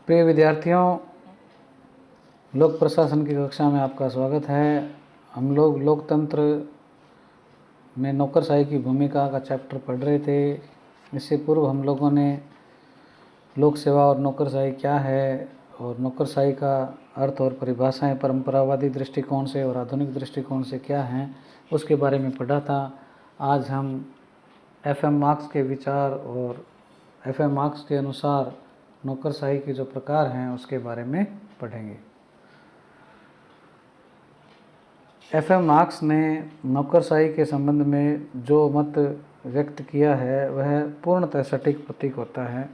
प्रिय विद्यार्थियों, लोक प्रशासन की कक्षा में आपका स्वागत है। हम लोग लोकतंत्र में नौकरशाही की भूमिका का चैप्टर पढ़ रहे थे। इससे पूर्व हम लोगों ने लोक सेवा और नौकरशाही क्या है और नौकरशाही का अर्थ और परिभाषाएं परंपरावादी दृष्टिकोण से और आधुनिक दृष्टिकोण से क्या हैं उसके बारे में पढ़ा था। आज हम FM मार्क्स के विचार और FM मार्क्स के अनुसार नौकरशाही के जो प्रकार हैं उसके बारे में पढ़ेंगे। FM मार्क्स ने नौकरशाही के संबंध में जो मत व्यक्त किया है वह पूर्णतः सटीक प्रतीक होता है।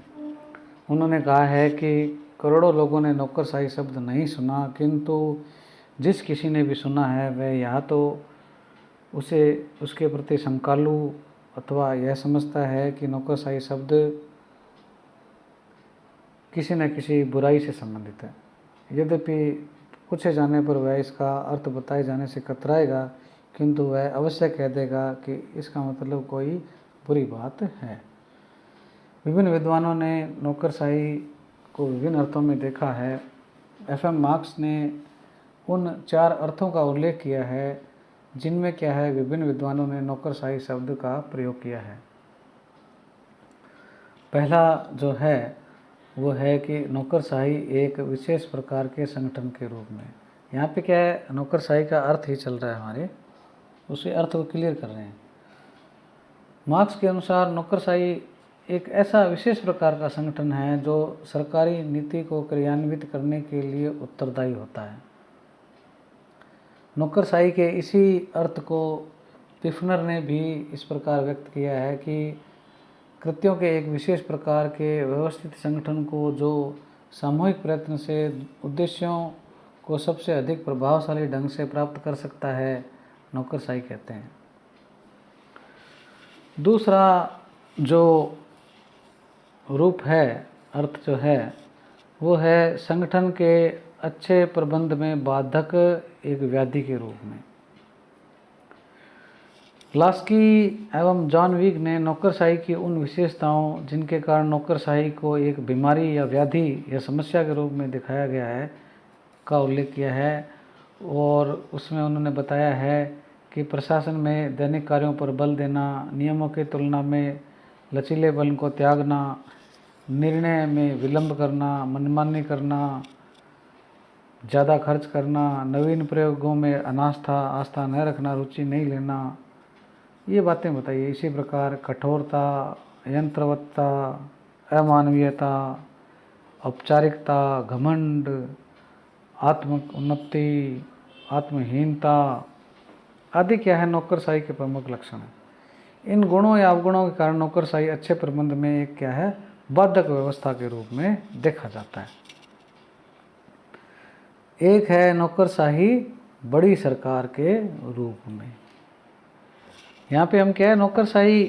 उन्होंने कहा है कि करोड़ों लोगों ने नौकरशाही शब्द नहीं सुना, किंतु जिस किसी ने भी सुना है वह या तो उसे उसके प्रति शंकालु अथवा यह समझता है कि नौकरशाही शब्द किसी न किसी बुराई से संबंधित है। यद्यपि पूछे जाने पर वह इसका अर्थ बताए जाने से कतराएगा, किंतु वह अवश्य कह देगा कि इसका मतलब कोई बुरी बात है। विभिन्न विद्वानों ने नौकरशाही को विभिन्न अर्थों में देखा है। FM मार्क्स ने उन 4 अर्थों का उल्लेख किया है जिनमें क्या है विभिन्न विद्वानों ने नौकरशाही शब्द का प्रयोग किया है। पहला जो है वो है कि नौकरशाही एक विशेष प्रकार के संगठन के रूप में। यहाँ पे क्या है, नौकरशाही का अर्थ ही चल रहा है हमारे, उसी अर्थ को क्लियर कर रहे हैं। मार्क्स के अनुसार नौकरशाही एक ऐसा विशेष प्रकार का संगठन है जो सरकारी नीति को क्रियान्वित करने के लिए उत्तरदायी होता है। नौकरशाही के इसी अर्थ को पिफनर ने भी इस प्रकार व्यक्त किया है कि कृत्यों के एक विशेष प्रकार के व्यवस्थित संगठन को जो सामूहिक प्रयत्न से उद्देश्यों को सबसे अधिक प्रभावशाली ढंग से प्राप्त कर सकता है, नौकरशाही कहते हैं। दूसरा जो रूप है, अर्थ जो है वो है संगठन के अच्छे प्रबंध में बाधक एक व्याधि के रूप में। लास्की एवं जॉन विग ने नौकरशाही की उन विशेषताओं जिनके कारण नौकरशाही को एक बीमारी या व्याधि या समस्या के रूप में दिखाया गया है का उल्लेख किया है, और उसमें उन्होंने बताया है कि प्रशासन में दैनिक कार्यों पर बल देना, नियमों की तुलना में लचीलेपन को त्यागना, निर्णय में विलंब करना, मनमानी करना, ज़्यादा खर्च करना, नवीन प्रयोगों में आस्था न रखना, रुचि नहीं लेना, ये बातें बताइए। इसी प्रकार कठोरता, यंत्रवत्ता, अमानवीयता, औपचारिकता, घमंड, आत्म उन्नति, आत्महीनता आदि क्या है नौकरशाही के प्रमुख लक्षण हैं। इन गुणों या अवगुणों के कारण नौकरशाही अच्छे प्रबंध में एक क्या है बाधक व्यवस्था के रूप में देखा जाता है। एक है नौकरशाही बड़ी सरकार के रूप में। यहाँ पे हम क्या है नौकरशाही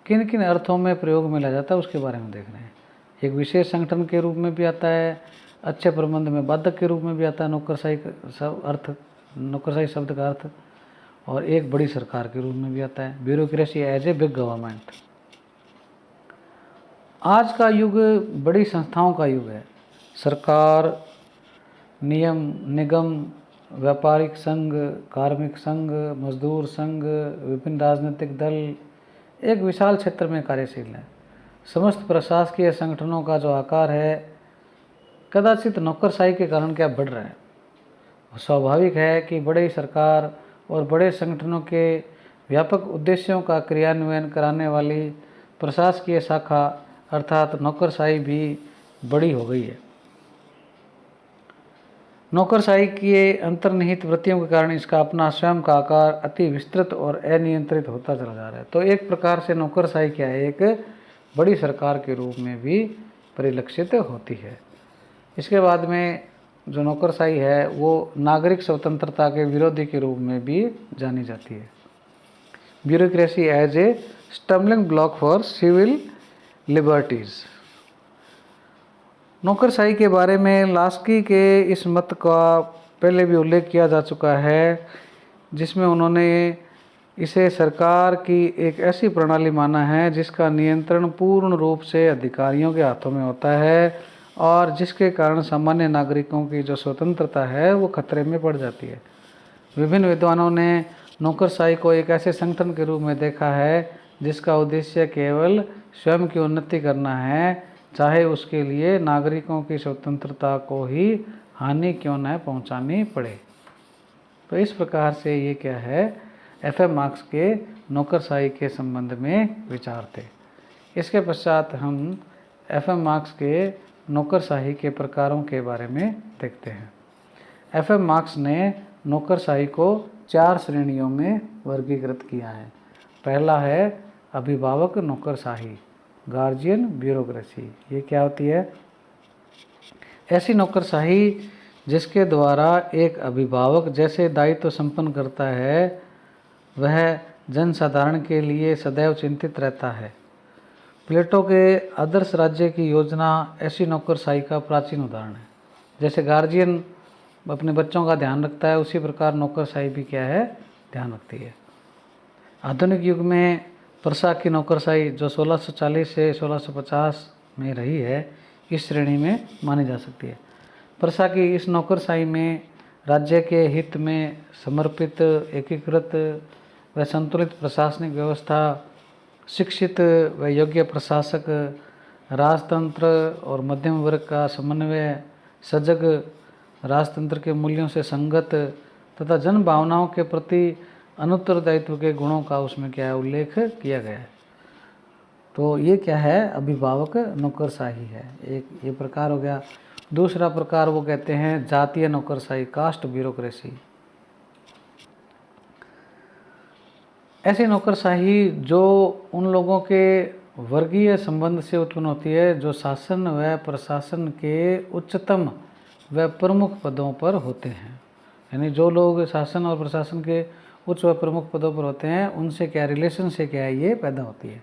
किन किन अर्थों में प्रयोग में लाया जाता है उसके बारे में देख रहे हैं। एक विशेष संगठन के रूप में भी आता है, अच्छे प्रबंध में बाधक के रूप में भी आता है नौकरशाही शब्द का अर्थ, और एक बड़ी सरकार के रूप में भी आता है, bureaucracy as a big government. आज का युग बड़ी संस्थाओं का युग है। सरकार, नियम, निगम, व्यापारिक संघ, कार्मिक संघ, मजदूर संघ, विभिन्न राजनीतिक दल एक विशाल क्षेत्र में कार्यशील है। समस्त प्रशासकीय संगठनों का जो आकार है कदाचित नौकरशाही के कारण क्या बढ़ रहा है। स्वाभाविक है कि बड़ी सरकार और बड़े संगठनों के व्यापक उद्देश्यों का क्रियान्वयन कराने वाली प्रशासकीय शाखा अर्थात नौकरशाही भी बड़ी हो गई है। नौकरशाही की अंतर्निहित वृत्तियों के कारण इसका अपना स्वयं का आकार अति विस्तृत और अनियंत्रित होता चला जा रहा है। तो एक प्रकार से नौकरशाही क्या है, एक बड़ी सरकार के रूप में भी परिलक्षित होती है। इसके बाद में जो नौकरशाही है वो नागरिक स्वतंत्रता के विरोधी के रूप में भी जानी जाती है। Bureaucracy as a stumbling block for civil liberties. नौकरशाही के बारे में लास्की के इस मत का पहले भी उल्लेख किया जा चुका है, जिसमें उन्होंने इसे सरकार की एक ऐसी प्रणाली माना है जिसका नियंत्रण पूर्ण रूप से अधिकारियों के हाथों में होता है और जिसके कारण सामान्य नागरिकों की जो स्वतंत्रता है वो खतरे में पड़ जाती है। विभिन्न विद्वानों ने नौकरशाही को एक ऐसे संगठन के रूप में देखा है जिसका उद्देश्य केवल स्वयं की उन्नति करना है, चाहे उसके लिए नागरिकों की स्वतंत्रता को ही हानि क्यों न पहुंचानी पड़े। तो इस प्रकार से ये क्या है, एफ.एम. मार्क्स के नौकरशाही के संबंध में विचार थे। इसके पश्चात हम एफ.एम. मार्क्स के नौकरशाही के प्रकारों के बारे में देखते हैं। एफ.एम. मार्क्स ने नौकरशाही को 4 श्रेणियों में वर्गीकृत किया है। पहला है अभिभावक नौकरशाही, गार्जियन ब्यूरोक्रेसी। ये क्या होती है? ऐसी नौकरशाही जिसके द्वारा एक अभिभावक जैसे दायित्व संपन्न करता है, वह जनसाधारण के लिए सदैव चिंतित रहता है। प्लेटो के आदर्श राज्य की योजना ऐसी नौकरशाही का प्राचीन उदाहरण है। जैसे गार्जियन अपने बच्चों का ध्यान रखता है, उसी प्रकार नौकरशाही भी क्या है, ध्यान रखती है। आधुनिक युग में प्रशा की नौकरशाही जो 1640 से 1650 में रही है, इस श्रेणी में मानी जा सकती है। प्रशा की इस नौकरशाही में राज्य के हित में समर्पित, एकीकृत व संतुलित प्रशासनिक व्यवस्था, शिक्षित व योग्य प्रशासक, राजतंत्र और मध्यम वर्ग का समन्वय, सजग, राजतंत्र के मूल्यों से संगत तथा जन भावनाओं के प्रति अनुत्तरदायित्व के गुणों का उसमें क्या है, उल्लेख किया गया है। तो ये क्या है, अभिभावक नौकरशाही है। एक ये प्रकार हो गया। दूसरा प्रकार वो कहते हैं जातीय नौकरशाही, कास्ट ब्यूरोक्रेसी। ऐसी नौकरशाही जो उन लोगों के वर्गीय संबंध से उत्पन्न होती है जो शासन व प्रशासन के उच्चतम व प्रमुख पदों पर होते हैं। यानी जो लोग शासन और प्रशासन के उच्च व प्रमुख पदों पर होते हैं, उनसे क्या रिलेशन से क्या है, ये पैदा होती है।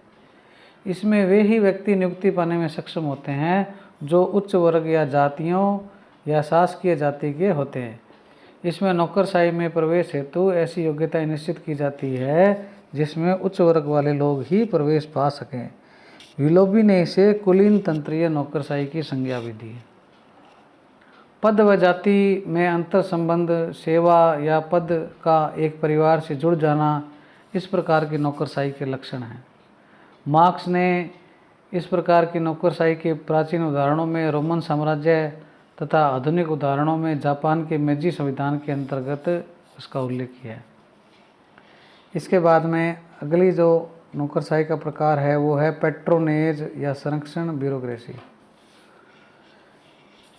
इसमें वे ही व्यक्ति नियुक्ति पाने में सक्षम होते हैं जो उच्च वर्ग या जातियों या शासकीय जाति के होते हैं। इसमें नौकरशाही में प्रवेश हेतु ऐसी योग्यताएं निश्चित की जाती है जिसमें उच्च वर्ग वाले लोग ही प्रवेश पा सकें। विलोबी ने इसे कुलीन तंत्रीय नौकरशाही की संज्ञा भी दी। पद व जाति में अंतर संबंध, सेवा या पद का एक परिवार से जुड़ जाना, इस प्रकार की नौकरशाही के लक्षण हैं। मार्क्स ने इस प्रकार की नौकरशाही के प्राचीन उदाहरणों में रोमन साम्राज्य तथा आधुनिक उदाहरणों में जापान के मेजी संविधान के अंतर्गत उसका उल्लेख किया है। इसके बाद में अगली जो नौकरशाही का प्रकार है वो है पैट्रोनेज या संरक्षण ब्यूरोक्रेसी।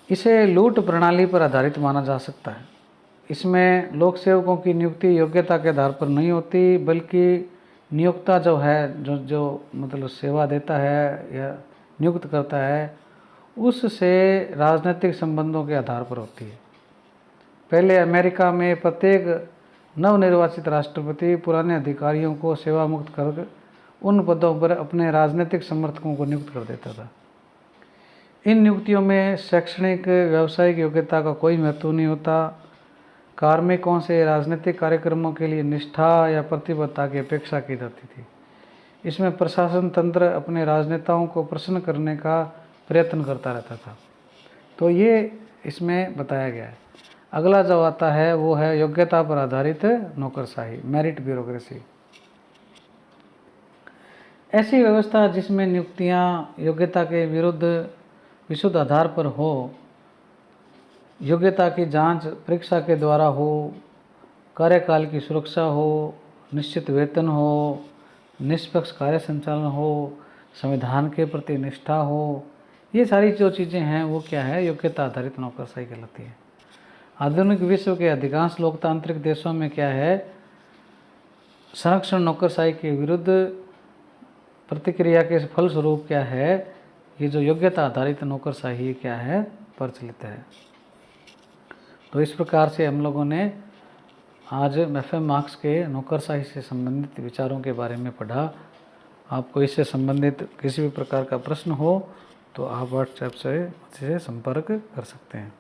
इसे लूट प्रणाली पर आधारित माना जा सकता है। इसमें लोक सेवकों की नियुक्ति योग्यता के आधार पर नहीं होती, बल्कि नियोक्ता जो है, जो मतलब सेवा देता है या नियुक्त करता है, उससे राजनीतिक संबंधों के आधार पर होती है। पहले अमेरिका में प्रत्येक नवनिर्वाचित राष्ट्रपति पुराने अधिकारियों को सेवा मुक्त कर उन पदों पर अपने राजनीतिक समर्थकों को नियुक्त कर देता था। इन नियुक्तियों में शैक्षणिक, व्यावसायिक योग्यता का कोई महत्व नहीं होता। कार्मिकों से राजनीतिक कार्यक्रमों के लिए निष्ठा या प्रतिबद्धता की अपेक्षा की जाती थी। इसमें प्रशासन तंत्र अपने राजनेताओं को प्रसन्न करने का प्रयत्न करता रहता था। तो ये इसमें बताया गया है। अगला जो आता है वो है योग्यता पर आधारित नौकरशाही, मेरिट ब्यूरोक्रेसी। ऐसी व्यवस्था जिसमें नियुक्तियां योग्यता के विरुद्ध विशुद्ध आधार पर हो, योग्यता की जांच परीक्षा के द्वारा हो, कार्यकाल की सुरक्षा हो, निश्चित वेतन हो, निष्पक्ष कार्य संचालन हो, संविधान के प्रति निष्ठा हो, ये सारी जो चीज़ें हैं वो क्या है, योग्यता आधारित नौकरशाही कहलाती है। आधुनिक विश्व के अधिकांश लोकतांत्रिक देशों में क्या है, संरक्षण नौकरशाही के विरुद्ध प्रतिक्रिया के फलस्वरूप क्या है, ये जो योग्यता आधारित नौकरशाही क्या है, प्रचलित है। तो इस प्रकार से हम लोगों ने आज एफ.एम. मार्क्स के नौकरशाही से संबंधित विचारों के बारे में पढ़ा। आपको इससे संबंधित किसी भी प्रकार का प्रश्न हो तो आप व्हाट्सएप से संपर्क कर सकते हैं।